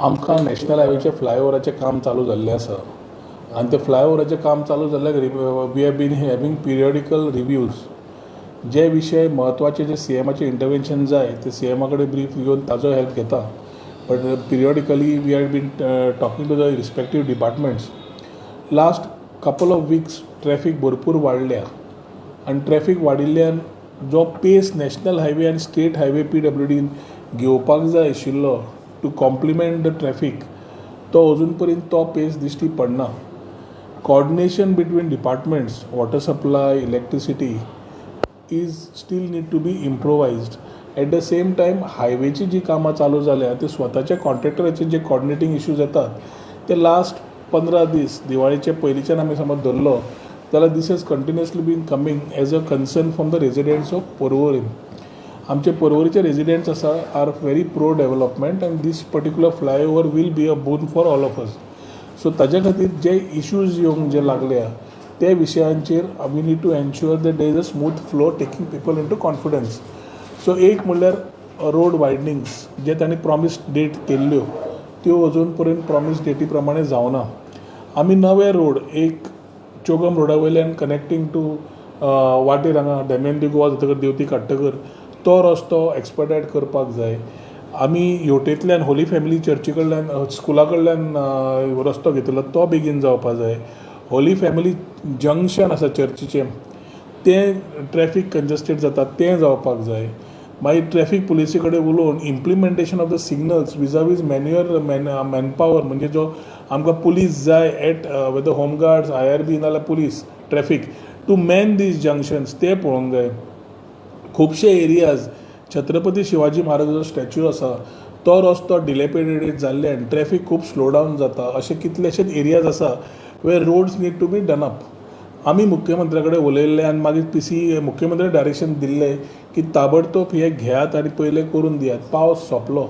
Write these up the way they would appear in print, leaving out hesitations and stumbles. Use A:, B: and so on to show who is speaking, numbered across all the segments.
A: आमकां नॅशनल हायवेचे फ्लायओवराचें काम चालू जाल्लें आसा आनी ते फ्लायओवराचें काम चालू जाल्ल्याक we have been having periodical reviews जे विशय म्हत्वाचे जे सीएमाचें इंटरवेंशन जाय ते सीएमा कडेन ब्रीफ घेवन ताजो हेल्प घेता but periodically we have been talking to the respective departments. Last couple of weeks traffic भरपूर वाडल्या आनी ट्रॅफिक वाडिल्ल्यान जो पेस नॅशनल हायवे आनी स्टेट हायवे PWDन घेवपाक जाय आशिल्लो टू कॉम्प्लिमेंट द ट्रॅफिक तो अजून पर्यंत तो पेस दिश्टी पडना. Coordination between departments water supply electricity is still need to be improvised. At the same time हायवेची जी कामां चालू जाल्या ते स्वताच्या कॉन्ट्रॅक्टराचे जे कॉर्डिनेटींग इश्यूज येतात ते लास्ट 15 दीस दिवाळीचे पयलींच्यान आमी समज धरलो जाल्यार this has continuously been coming as a concern from the residents of Porvorim. आमचे पर्वरीचे रेजिडेंट्स आसा are very pro development and this particular flyover will be a boon for all of us. So ताज्या खातीर जे इश्यूज येवंक जे लागल्या ते विशयांचेर we need to ensure that there is a smooth flow taking people into confidence. So एक म्हणल्यार रोड वायडनिंग्स जे तांणी प्रॉमीस डेट केल्ल्यो त्यो अजून पर्यंत प्रॉमीस डेटी प्रमाणे जावना. आमी नवे रोड एक चोगम रोडा वयल्यान कनेक्टींग टू वाटेर हांगा डेमेन गोवा जातकर देवती काडटकर तो रस्तो एक्सपर्टायट करपाक जाय. आमी हेवटेंतल्यान होली फॅमिली चर्ची कडल्यान स्कुला कडल्यान रस्तो घेतलो तो बेगीन जावपाक जाय. होली फॅमिली जंक्शन आसा चर्चीचें तें ट्रॅफिक कंजस्टेड जाता तें जावपाक जाय. मागीर ट्रॅफिक पुलिसी कडेन उलोवन implementation of the signals vis-a-vis manpower म्हणजे जो आमकां पुलीस जाय एट वेदर होमगार्ड्स IRB नाल्यार police traffic to man these junctions ते पळोवंक जाय. खुबशे एरियाज छत्रपती शिवाजी महाराजाचो स्टॅच्यू आसा तो रस्तो डिलेपिडेटेड जाल्ल्यान ट्रॅफिक खूब स्लो डावन जाता. अशे कितलेशेच एरियाज आसा where roads need to be done up. आमी मुख्यमंत्र्या कडेन उलयल्लें आनी मागीर PC मुख्यमंत्र्यान डायरेक्शन दिल्लें की ताबडतोब हे घेयात आनी पयलें करून दियात. पावस सोंपलो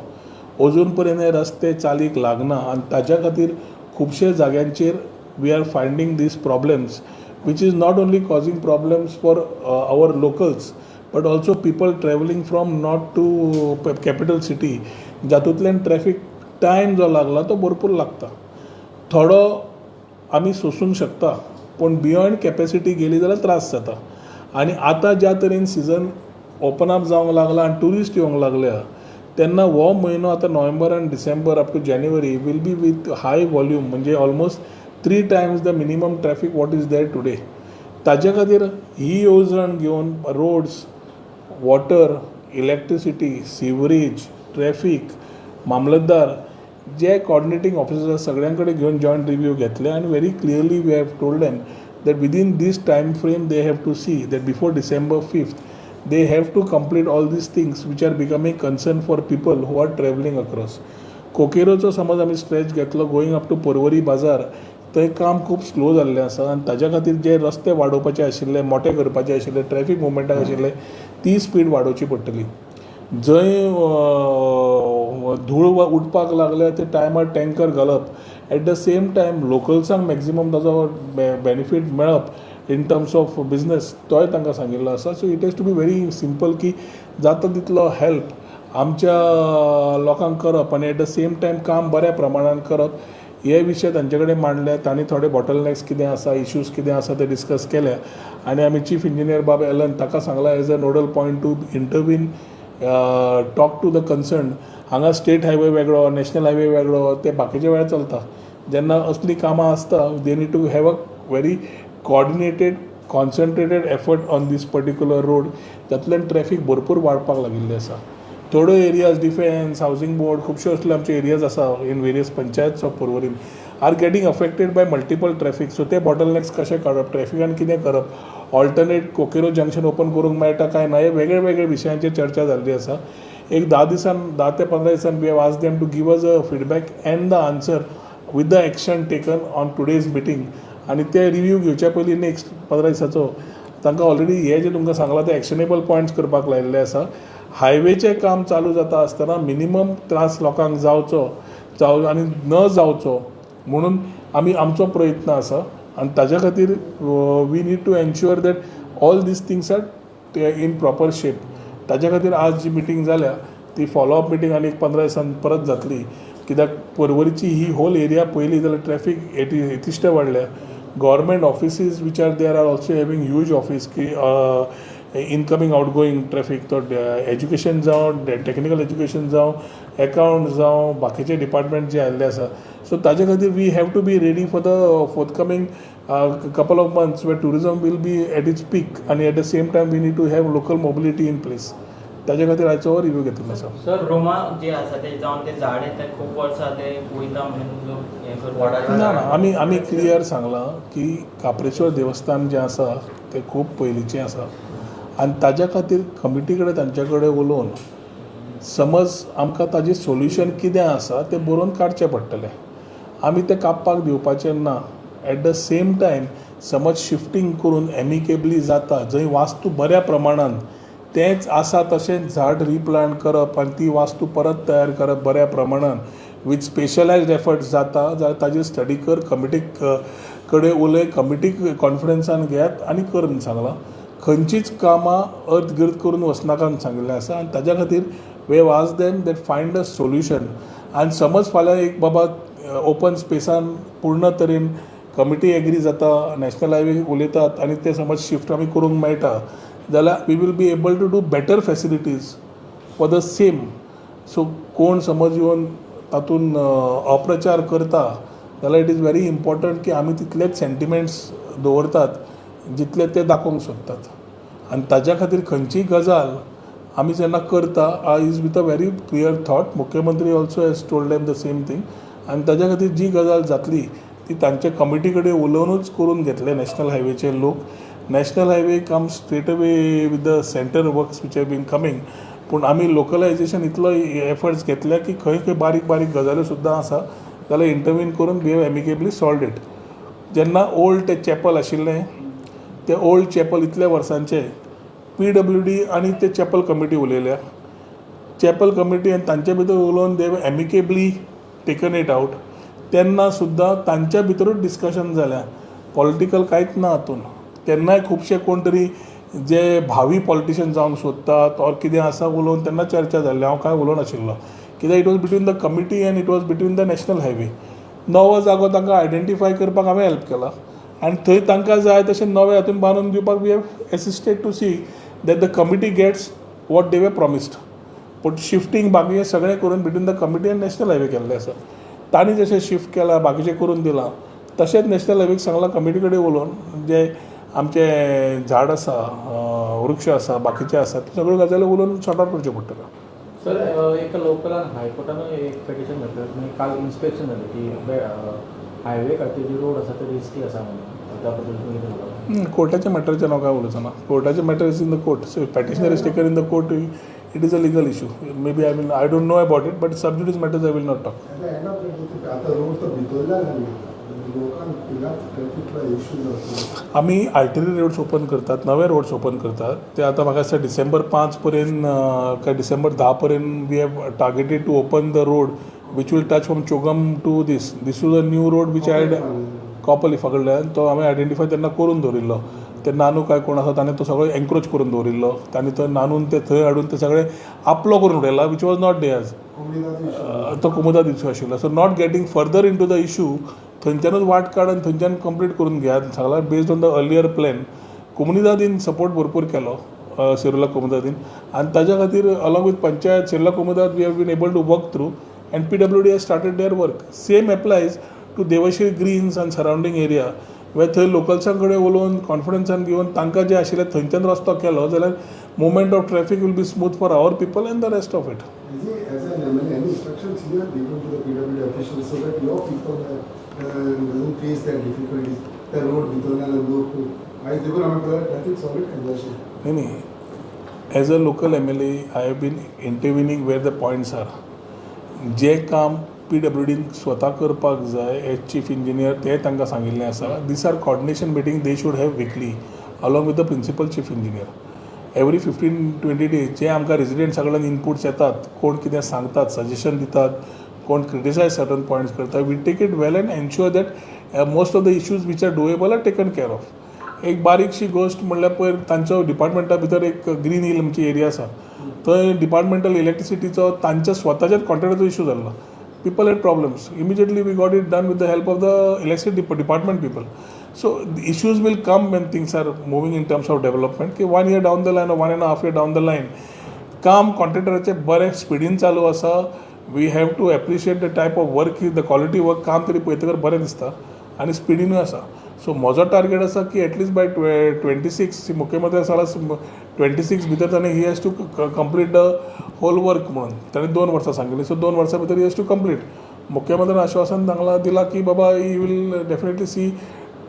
A: अजून पर्यंत हे रस्ते चालीक लागना आनी ताज्या खातीर खुबशे जाग्यांचेर we are finding this problems which is not only causing problems for our locals but also people travelling from north to capital city जातूंतल्यान ट्रॅफिक टायम जो लागला तो भरपूर लागता. थोडो आमी सोंसूंक शकता पूण बियॉन्ड कॅपेसिटी गेली जाल्यार त्रास जाता. आनी आतां ज्या तरेन सिजन ओपन अप जावंक लागला आनी ट्युरिस्ट येवंक लागल्या तेन्ना हो म्हयनो आतां नोव्हेंबर आनी December up to January will be with high volume म्हणजे almost 3 times the minimum traffic what is there today. ताजे खातीर ही येवजण घेवन roads water electricity sewerage traffic मामलतदार जे कॉर्डिनेटींग ऑफिसर्स सगळ्यां कडेन घेवन जॉयंट रिव्यू घेतले आनी very clearly we have told them that within this time frame they have to see that before December 5th they have to complete all these things which are becoming concern for people who are traveling across. कोकेरोचो समज आमी stretch घेतलो going up to Porvorim बाजार थंय काम खूब slow जाल्लें आसा आनी ताज्या खातीर जे रस्ते वाडोवपाचे आशिल्ले मोठे करपाचे आशिल्ले ट्रॅफिक मुवमेंटाक आशिल्ले ती स्पीड वाडोवची पडटली. जंय धूळ उठपाक लागल्या ते टायमार टँकर घालप एट द सेम टायम लोकल्सांक मॅक्झिमम ताजो बेनिफीट मेळप इन टर्म्स ऑफ बिजनेस तोय तांकां सांगिल्लो आसा. So it has to be very simple की जाता तितलो हेल्प आमच्या लोकांक करप आनी एट द सेम टायम काम बऱ्या प्रमाणान करप हे विशय तांचे कडेन मांडले. तांणी थोडे बॉटलनेक्स कितें आसा इश्यूज कितें आसा ते डिस्कस केल्या आनी आमी चीफ इंजिनियर बाब एलन ताका सांगला as a nodal point to intervene talk to the concern. हांगा स्टेट हायवे वेगळो नॅशनल हायवे वेगळो ते बाकीचे वेळार चलता. जेन्ना असली कामां आसता they need to have a very coordinated concentrated effort on this particular road जातूंतल्यान ट्रॅफिक भरपूर वाडपाक लागिल्लें आसा. थोड्यो एरियाज डिफेन्स हावसिंग बोर्ड खुबश्यो असले आमचे एरियाज आसा in various panchayats of Porvorim are getting affected by multiple traffic. So ते बॉटलनेक्स कशें काडप ट्रॅफिकान कितें करप ऑल्टरनेट कोकेरो जंक्शन ओपन करूंक मेळटा काय ना हे वेगळे वेगळे विशयांचेर चर्चा जाल्ली आसा. एक 10 ते 15 दिसान we have asked them to give us a feedback and the answer with the action taken on today's meeting आनी ते रिव्यू घेवच्या पयलीं नेक्स्ट 15 दिसाचो तांकां ऑलरेडी हे जे तुमकां सांगलां ते एक्शनेबल पॉयंट्स करपाक लायिल्ले आसा. हायवेचें काम चालू जाता आसतना मिनिमम त्रास लोकांक जावं आनी न जावचो म्हणून आमी आमचो प्रयत्न आसा आनी ताज्या खातीर we need to ensure that all these things are in proper shape. ताज्या खातीर आज जी मिटींग जाल्या ती फॉलोअप मिटींग आनी 15 दिसान परत जातली कित्याक परवरीची ही होल एरिया पयली जाल्यार ट्रॅफिक येतिश्टे वाडल्या. Government offices which are there are also having huge office की इनकमिंग आउटगोईंग ट्रॅफिक तो एज्युकेशन जावं टॅक्निकल एज्युकेशन जावं अकाउंट जावं बाकीचे डिपार्टमेंट जे आयिल्ले आसा. सो ताजे खातीर we have to be ready for the forthcoming couple of months where tourism will be at its peak and at the same time we need to have local mobility in place. ताजे खातीर आयचो review घेतिल्लो आसा.
B: Sir रोमा जे आसा ते जावन ते झाड ते खूब वर्सां ते वयता म्हणून लोक हें करतात.
A: ना आमी क्लियर सांगलां की काप्रेश्वर देवस्थान जें आसा तें खूब पयलींचें आसा आनी ताज्या खातीर कमिटी कडेन तांचे कडेन उलोवन समज आमकां ताजें सोल्युशन कितें आसा तें बरोवन काडचें पडटलें. आमी तें कापपाक दिवपाचें ना. एट द सेम टायम समज शिफ्टिंग करून एमिकेबली जाता जंय वास्तू बऱ्या प्रमाणान तेंच आसा तशें झाड रिप्लांट करप आनी ती वास्तू परत तयार करप बऱ्या प्रमाणान वीथ स्पेशलायज्ड एफर्ट्स जाता जाल्यार ताजेर स्टडी कर कमिटीक कडेन उलय कमिटीक कॉन्फरन्सान घेयात आनी कर म्हूण सांगलां. खंयचीच कामां अर्थ गिर्द करून वचनाका म्हूण सांगिल्लें आसा आनी ताज्या खातीर we have asked them that find a solution. आनी समज फाल्यां एक बाबा ओपन स्पेसान पूर्ण तरेन कमिटी एग्री जाता नॅशनल हायवे उलयतात आनी ते समज शिफ्ट आमी करूंक मेळटा जाल्यार we will be able to do better facilities for the same. So कोण समज येवन तातूंत अप्रचार करता जाल्यार इट इज व्हेरी इम्पॉर्टंट की आमी तितलेच सेंटिमेंट्स दवरतात जितले ते दाखोवंक सोदतात. आनी ताज्या खातीर खंयचीय गजाल आमी जेन्ना करता is with a very clear thought. मुख्यमंत्री also has told them the same thing आनी ताज्या खातीर जी गजाल जातली ती तांचे कमिटी कडेन उलोवनूच करून घेतले नॅशनल हायवेचे लोक. National highway come straight away with the center works which have been coming. पूण आमी लोकलायजेशन इतलो एफर्ट्स घेतल्या की खंय खंय बारीक बारीक गजाल्यो सुद्दां आसा जाल्यार इंटरवीन करून we have amicably solved it. जेन्ना ओल्ड तें चॅपल आशिल्लें तें ओल्ड चॅपल इतल्या वर्सांचें PWD आनी ते चॅपल कमिटी उलयल्या. चॅपल कमिटी आनी तांचे भितर उलोवन they amicably taken it out. तेन्ना सुद्दां तांच्या भितरूच डिस्कशन जाल्या. पॉलिटिकल कांयच ना हातून. तेन्नाय खुबशे कोण तरी जे भावी पॉलिटिशियन जावंक सोदतात ऑर कितें आसा उलोवन तेन्ना चर्चा जाल्ली. हांव कांय उलोवनाशिल्लो कित्याक it was between the committee end it was between the national highway. नवो जागो तांकां आयडेंटिफाय करपाक हांवें हेल्प केला आनी थंय तांकां जाय तशें नवें हातून बांदून दिवपाक we have assisted to see that the committee gets what they वे प्रॉमिस्ड. पूण शिफ्टींग बाकीचें सगळें करून between the committee and national highway केल्लें आसा. तांणी जशें शिफ्ट केलां बाकीचें करून दिलां तशेंच नॅशनल हायवेक सांगलां कमिटी कडेन उलोवन जे आमचे झाड आसा वृक्ष आसा बाकीचे आसा ते सगळ्यो गजाली उलोवन सॉर्ट आउट करच्यो पडटल्यो.
C: सर एका लोकलान हायकोर्टान एक पेटिशन घातलें म्हणजे काल इन्स्पेक्शन जालें की हायवे खातीर जे रोड आसा ते रिस्की आसा म्हणून त्या बद्दल तुमी कितें उलयता?
A: कोर्टाच्या मॅटराचेर हांव काय उलयचो ना. कोर्टाचे matter is in the court. So petitioner is taken in the court it is a legal issue. May be I don't know about it but sub judice matters I will not talk. आमी आल्टरी roads open करतात नवे roads open करतात ते आतां म्हाका दिसता डिसेंबर 5 पर्यंत काय डिसेंबर 10 पर्यंत we have targeted to open the road which will touch from CHOGM to this is a new road which I कॉपलिफा कडल्यान तो हांवें आयडेंटिफाय तेन्ना करून दवरिल्लो. ते नानू काय कोण आसा ताणें तो सगळो एनक्रोच करून दवरिल्लो. तांणी तो नानून ते थंय हाडून ते सगळे आपलो करून उडयला वीच वॉज नॉट देयर्स. तो कुमुदाद इशू आशिल्लो. So not getting further into the issue थंयच्यानूच वाट काडून थंयच्यान कंप्लीट करून घेयात सांगलां. Based on the earlier plan कुमुदादीन सपोर्ट भरपूर केलो सिरुला कुमुदादीन आनी ताज्या खातीर अलॉंग वीथ पंचायत सिरुला कुमुदाद we have been able to work through and PWD has started their work. Same applies to Devashree greens and surrounding area वे थंय लोकल्सां कडेन उलोवन कॉन्फिडन्सान घेवन तांकां जे आशिल्लें थंयच्यान रस्तो केलो जाल्यार movement of traffic will be smooth for our people and the rest of it. नाही as a local MLA I have been intervening where the points are. जे काम PWDन स्वता करपाक जाय एज चीफ इंजिनियर ते तांकां सांगिल्लें आसा. These are coordination meeting they should have weekly along with the principal chief engineer. Every 15-20 days जे आमकां रेजिडेंट्सां कडल्यान इनपुट्स येतात कोण कितें सांगतात सजेशन दितात कोण क्रिटिसायज सर्टन पॉयंट्स करता we take it well and ensure that most of the issues which are doable are taken care of. एक बारीकशी गोश्ट म्हणल्यार पयर तांच्या डिपार्टमेंटा भितर एक ग्रीन हिल आमची एरिया आसा थंय डिपार्टमेंटल इलेक्ट्रिसिटीचो तांच्या स्वताच्याच कॉन्ट्रॅक्टाचो इशू जाल्लो. people had problems. Immediately we got it done with the help of the electricity department people. So the issues will come when things are moving in terms of development. की 1 year down the line or 1.5 year down the line, काम कॉन्ट्रॅक्टराचे बरे स्पिडीन चालू आसा. We have to appreciate the type of work the quality work काम तरी पळयतकर बरें दिसता आनी स्पिडीनूय आसा. सो म्हजो टार्गेट आसा की एटलीस्ट बाय 26 मुख्यमंत्री साला 26 भितर ताणें he has to complete the whole work म्हणून ताणें 2 वर्सां सांगिल्ली. सो 2 वर्सां भितर ही हॅज टू कंप्लीट. मुख्यमंत्र्यान आश्वासन दिला की बाबा he will definitely see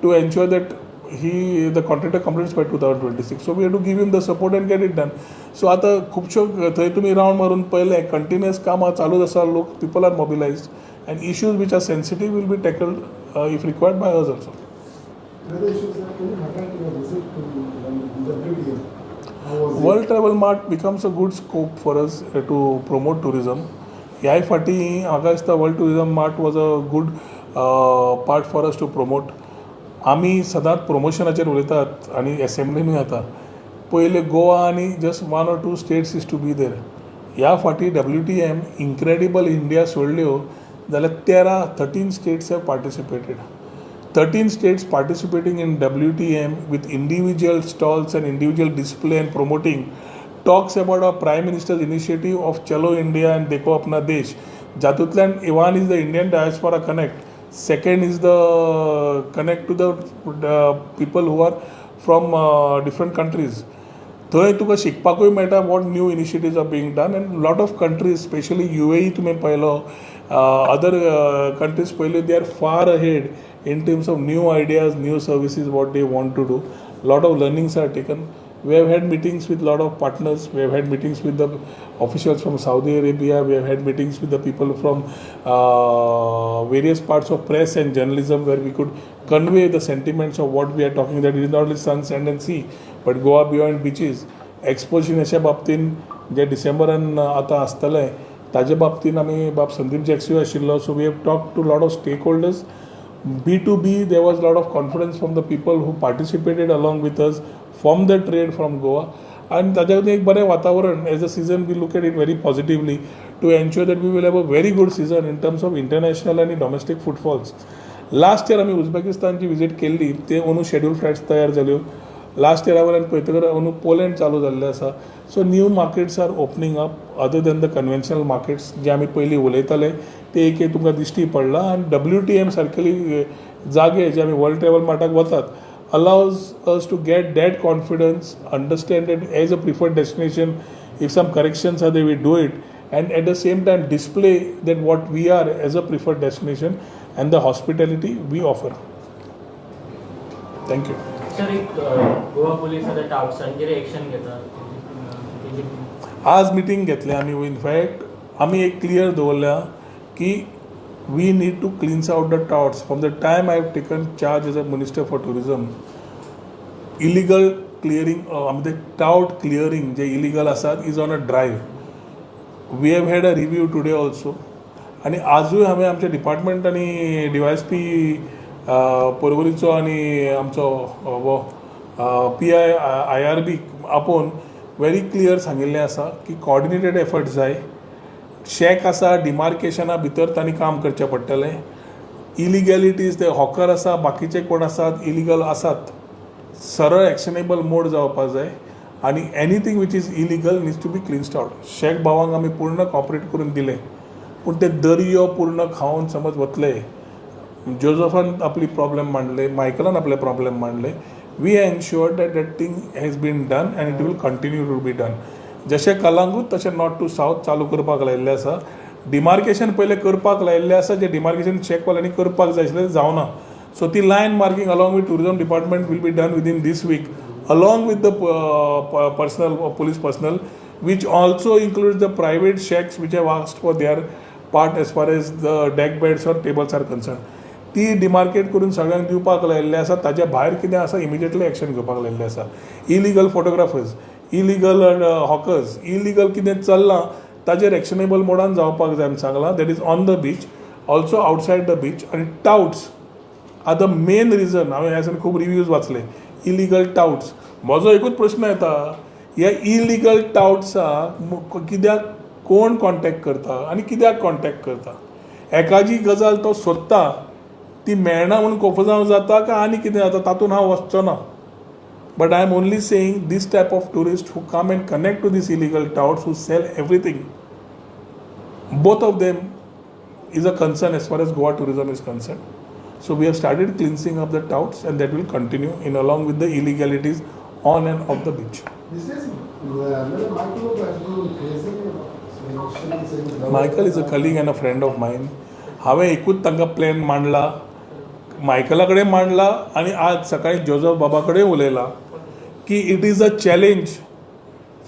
A: to ensure that the contractor completes by 2026. So we have to give him the support and get it done. So आता खुबश्यो थंय तुमी रावंड मारून पळयलें कंटिन्युअस कामां चालूच आसा. लोक people are mobilized and issues which are sensitive will be tackled if required by us also.
D: Other issues that can happen to a visit to WTM.
A: World Travel Mart becomes a good scope for us to promote tourism. ह्या फाटी म्हाका दिसता world tourism mart was a good part for us to promote. आमी सदांच प्रमोशनाचेर उलयतात आनी एसेंब्लीनूय येता. पयले गोवा आनी just 1 or 2 states is to be there. ह्या फाटी WTM इनक्रेडिबल इंडिया सोडल्यो जाल्यार 13 states have participated. 13 states participating in WTM with individual stalls and individual display and promoting talks about our Prime Minister's initiative of Chalo India and Dekho Apna Desh. जातूंतल्यान one is the Indian Diaspora Connect. Second is the connect to the people who are from different countries. थंय तुका शिकपाकूय मेळटा what new initiatives are being done and lot of countries specially UAE तुमी पळयलो other countries पळयल्यो they are far ahead in terms of new ideas, new services, what they want to do. Lot of learnings are taken. We have had meetings with lot of partners. We have had meetings with the officials from Saudi Arabia. We have had meetings with the people from various parts of press and journalism where we could convey the sentiments of what we are talking, that it is not only sun, sand and sea, but Goa beyond beaches. एक्सपोजिशनाच्या बाबतीन जे डिसेंबरान आतां आसतलें ताजे बाबतीन आमी बाब संदीप जॅक्सियो आशिल्लो. So we have talk to lot of stakeholders. B2B, there was a lot of confidence from the people who participated along with us from the trade from Goa. And ताज्या खातीर एक बरें वातावरण as a season we look at it very positively to ensure that we will have a very good season in terms of international आनी domestic footfalls. Last year आमी उझबेकिस्तानची visit केल्ली. ते अंदू शेड्यूल फ्लायट्स तयार जाल्यो. लास्ट इयरा वयल्यान पळयतकर अंदू पोलंड चालू जाल्लें आसा. So new markets are opening up other than the conventional markets जे आमी पयलीं उलयताले ते एक तुमकां दिश्टी पडला. आनी WTM सारकेली जागे जे आमी वर्ल्ड ट्रॅव्हल मार्टाक वतात allows us to get that confidence, understand it as a preferred destination. If some corrections are there, we do it, and at the same time display that what we are as a preferred destination and the hospitality we offer. Thank you.
B: Sir एक Goa police आता टाउट्सांचेर action घेता.
A: आज meeting घेतले आमी. In fact आमी एक clear दवरल्या की we need to cleanse out the touts. From the time I have taken charge as a Minister for Tourism, illegal clearing, the tout clearing जे illegal आसात is on a drive. We have had a review today also. आणि आजूय हांवें आमच्या department आनी DYSP पर्वरीचो आनी आमचो वो PI IRB आपोवन व्हेरी क्लियर सांगिल्लें आसा की कॉर्डिनेटेड एफर्ट्स जाय. शेक आसा डिमार्केशना भितर तांणी काम करचें पडटलें. इलिगॅलिटीज ते हॉकर आसा बाकीचे कोण आसात इलिगल आसात सरळ एक्शनेबल मोड जावपाक जाय. आनी anything which is illegal needs to be cleansed out. शेक भावांक आमी पूर्ण कॉपरेट करून दिलें. पूण ते दर्यो पूर्ण खावन समज वतले. जोझफान आपली प्रॉब्लेम मांडले, मायकलान आपले प्रॉब्लेम मांडले. We ensure that that thing has been done and it will continue to be done. जशें कलांगूट तशें नॉर्थ टू सावथ चालू करपाक लायिल्लें आसा. डिमार्केशन पयलें करपाक लायिल्लें आसा. जे डिमार्केशन चॅकवाल्यांनी करपाक जाय आशिल्लें जावना. सो ती line marking along with tourism department will be done within this week along with the personnel police personnel which also includes the private shacks which have asked for their part as far as the deck beds or tables are concerned. ती demarcate करून सगळ्यांक दिवपाक लायिल्लें आसा. ताच्या भायर कितें आसा immediately action घेवपाक लायिल्लें आसा. Illegal photographers, illegal hawkers, illegal कितें चल्लां ताजेर एक्शनेबल मोडान जावपाक जाय आमी सांगलां. That is on the beach also outside the beach. आनी touts are the main reason. हांवें ह्या खूब रिव्यूज वाचले. Illegal touts. म्हजो एकूच प्रश्न येता ह्या इलिगल टाउट्साक कित्याक कोण कॉन्टॅक्ट करता आनी कित्याक कॉन्टॅक्ट करता. एका जी गजाल तो सोदता ती मेळना म्हणून कोफजांव जाता काय आनी कितें जाता तातूंत हांव वचचो ना. But I am only saying these type of tourist who come and connect to these illegal touts who sell everything, both of them is a concern as far as Goa tourism is concerned. So we have started cleansing up the touts and that will continue in along with the illegalities on and off the beach.
D: These days, Michael has been praising initially saying
A: Michael is a colleague and a friend of mine. हांवें एकूच तांकां plan मांडला, मायकला कडेन मांडला आनी आज सकाळी Joseph बाबा कडेन उलयला की it is a challenge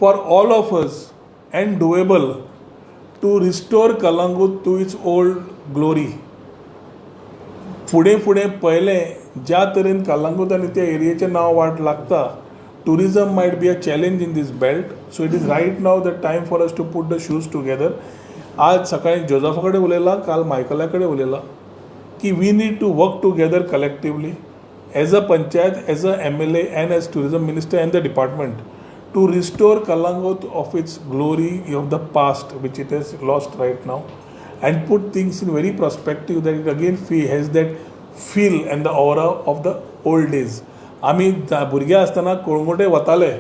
A: for all of us and doable to restore Calangute to its old glory. फुडें फुडें पयलें ज्या तरेन कलंगूट आनी त्या एरियेचें नांव वाट लागता, tourism might be a challenge in this belt. So it is right now the time for us to put the shoes together. आज सकाळी जोझफा कडेन उलयला, काल मायकला कडेन उलयला की we need to work together collectively as a panchayat, as a MLA and as tourism minister and the department to restore Kalangut of its glory of the past which it has lost right now and put things in very perspective that it again has that feel and the aura of the old days. आमी भुरगे आसतना कोळंगुटे वताले,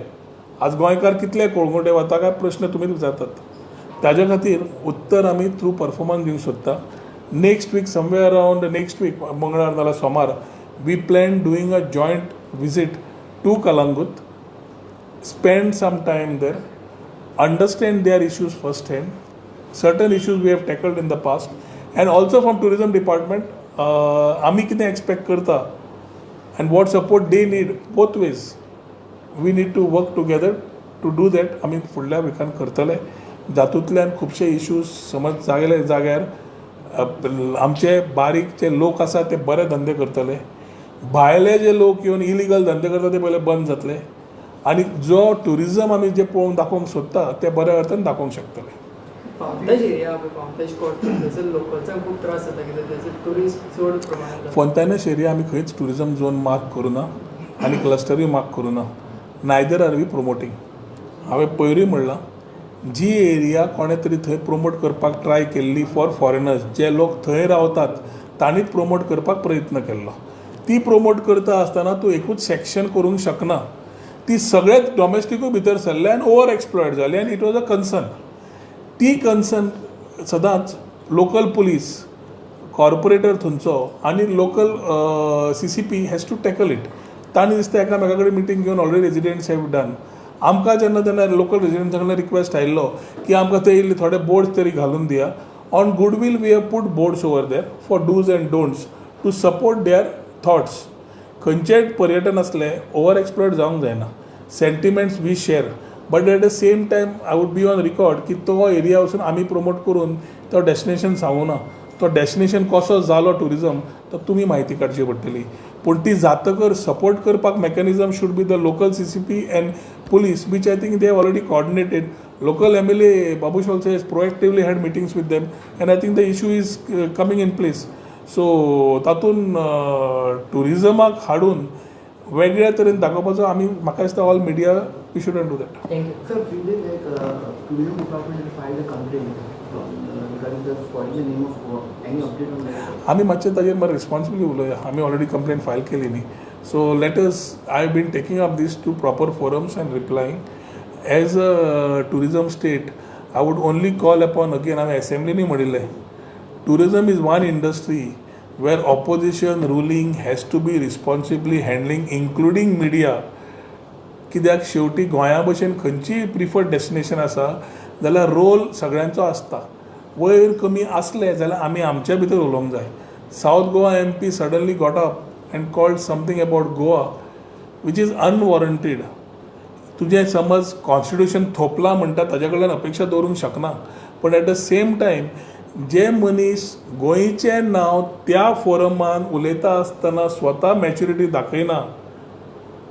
A: आज गोंयकार कितले कोळंगुटे वता काय प्रश्न तुमी विचारतात. ताज्या खातीर उत्तर आमी थ्रू परफॉर्मन्स दिवंक सोदता. Next week somewhere around next week मंगळार नाल्यार सोमार we plan doing a joint visit to Calangute, spend some time there, understand their issues first hand. Certain issues we have tackled in the past, and also from tourism department आमी कितें expect करता and what support they need both ways. We need to work together to do that. आमी फुडल्या विकान करतले. जातूंतल्यान खुबशे issues समज जागले जाग्यार आमचे बारीक जे लोक आसा ते बरे धंदे करतले, भायले जे लोक येवन इलिगल धंदे करता ते पयले बंद जातले आणि जो टुरिजम आमी जे पळोवन दाखोवंक सोदता ते बऱ्या अर्थान दाखोवंक शकतले.
E: फावतेज एरिया फावतेज कोर्ट थंयसर लोकल्सांक खूब त्रास जाता कित्याक थंयसर ट्युरिस्ट चड प्रमाणांत
A: फोंतायनस एरिया आमी खंयच टुरिजम झोन मार्क करूं ना आनी क्लस्टरूय मार्क करूं ना. Neither are we promoting. हांवें पयरूय म्हणलां जी एरिया कोणे तरी थंय प्रोमोट करपाक ट्राय केल्ली फॉर फॉरेनर्स, जे लोक थंय रावतात तांणीच प्रोमोट करपाक प्रयत्न केल्लो. ती प्रोमोट करता आसतना तूं एकूच सेक्शन करूंक शकना. ती सगळेच डॉमेस्टिकूय भितर सरले आनी ओवर एक्सप्लॉयट जाली आनी इट वॉज अ कन्सर्न. ती कन्सर्न सदांच लोकल पुलीस, कॉर्पोरेटर थंयचो आनी local CCP has to tackle it. तांणी दिसता एकामेका कडेन मिटींग घेवन ऑलरेडी रेजिडेंट्स हॅव डन. आमकां जेन्ना तेन्ना लोकल रेजिडेंट्सां कडल्यान रिक्वेस्ट आयिल्लो की आमकां ते इल्ले थोडे बोर्ड्स तरी घालून दिया. On goodwill we have put boards over there for do's and don'ts to support their thoughts. खंयचेंय पर्यटन असलें ओवर एक्सप्लॉयट जावंक जायना. Sentiments we share, but at the same time I would be on record की तो area वचून आमी promote करून तो डेस्टिनेशन सांगूं ना. तो डेस्टिनेशन कसो जालो टुरिजम तो तुमी म्हायती काडची पडटली. पूण ती जातकर सपोर्ट करपाक mechanism should be the local CCP and police which I think they have already coordinated. Local MLA Babush also has proactively had meetings with them and I think the issue is coming in place. So तातूंत टुरिजमाक हाडून वेगळ्या तरेन दाखोवपाचो आमी म्हाका दिसता all media we shouldn't do that.
E: Thank you.
F: Sir, few days like tourism department has filed a complaint regarding the spoiling the name of Goa. Any update on that?
A: आमी मातशें ताजेर मात रिस्पॉन्सिबली उलोवया. आमी ऑलरेडी कंप्लेंट फायल केली न्ही. So let us, I been taking up this to proper forums and replying. As a tourism state I would only call upon again, हांवें असेंब्लीनी म्हणिल्लें, tourism is one industry where opposition ruling has to be responsibly handling, including media. कित्याक शेवटी गोंया भशेन खंयचीय preferred destination आसा जाल्यार रोल सगळ्यांचो आसता. वयर कमी आसले जाल्यार आमी आमच्या भितर उलोवंक जाय. South Goa MP suddenly got up and called something about Goa which is unwarranted. तुजें समज कॉन्स्टिट्यूशन थोपला म्हणटा ताजे कडल्यान अपेक्षा दवरूंक शकना. पण एट द सेम टायम जे मनीस गोंयचें नांव त्या फोरमान उलयता आसतना स्वता मॅच्युरिटी दाखयना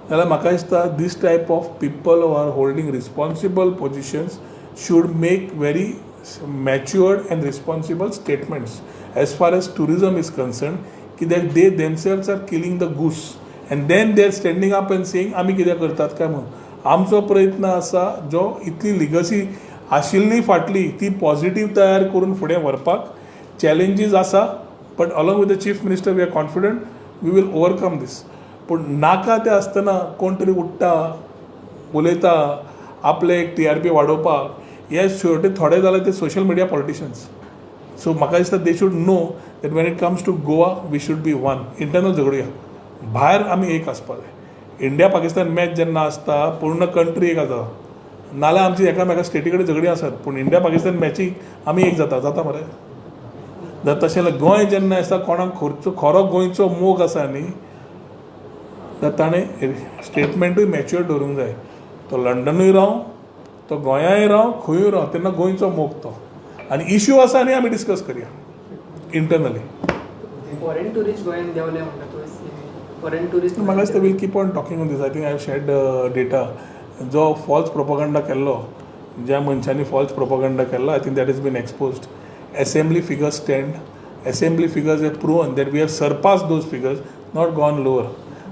A: जाल्यार म्हाका दिसता this type of people who are holding responsible positions should make very matured and responsible statements as far as tourism is concern. कित्याक they themselves are killing the goose and then they are standing up and saying आमी कितें करतात काय म्हणून. आमचो प्रयत्न आसा जो इतली लिगसी आशिल्ली फाटली ती पॉझिटीव तयार करून फुडें व्हरपाक चॅलेंजीस आसा but along with the chief minister we are confident we will overcome this. पूण नाका तें आसतना कोण तरी उठ्ठा उलयता आपले एक TRP वाडोवपाक, हे शेवटी थोडे जाल्यार ते सोशल मिडिया पॉलिटिशियन्स. सो म्हाका दिसता they should know that when it comes to Goa we should be one. Internal झगडुया, भायर आमी एक आसपा जाय. इंडिया पाकिस्तान मॅच जेन्ना आसता पूर्ण कंट्री एक जाता, नाल्यार आमची एकामेका स्टेटी कडेन झगडी आसात, पूण इंडिया पाकिस्तान मॅचीक आमी एक जाता मरे. जर तशें जाल्यार गोंय जेन्ना आसता कोणाक खरो गोंयचो मोग आसा न्ही, तर ताणें स्टेटमेंटूय मॅच्युअर दवरूंक जाय. तो लंडनूय राव, तो गोंयाय राव, खंयूय राव, तेन्ना गोंयचो मोग तो. आनी इश्यू आसा न्ही आमी डिस्कस करया इंटरनली.
E: फॉरेन टुरिस्ट गोंयान देंवले म्हणटा तुवें. फॉरेन टुरिस्ट
A: म्हाका दिसता will keep on talking on this. I think I have shared data. जो फॉल्स प्रोपागंडा केल्लो, ज्या मनशांनी फॉल्स प्रोपागंडा केल्लो, I think that is been exposed. Assembly figures stand. Assembly figures have proven that we have surpass those figures, not gone lower.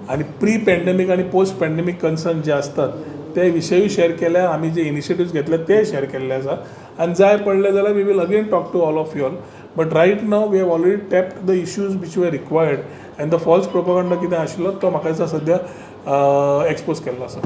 A: आणि pre pandemic आणि post pandemic concern जे असतात ते विशयूय share केल्या. आमी जे इनिशिएटिव्स घेतले ते शेअर केल्ले आसा. आनी जाय पडले जाल्यार we will again talk to all of you all. But right now we have already tapped the issues which were required. And the false propaganda कितें आशिल्लो तो म्हाका दिसता सद्या एक्सपोज केल्लो आसा.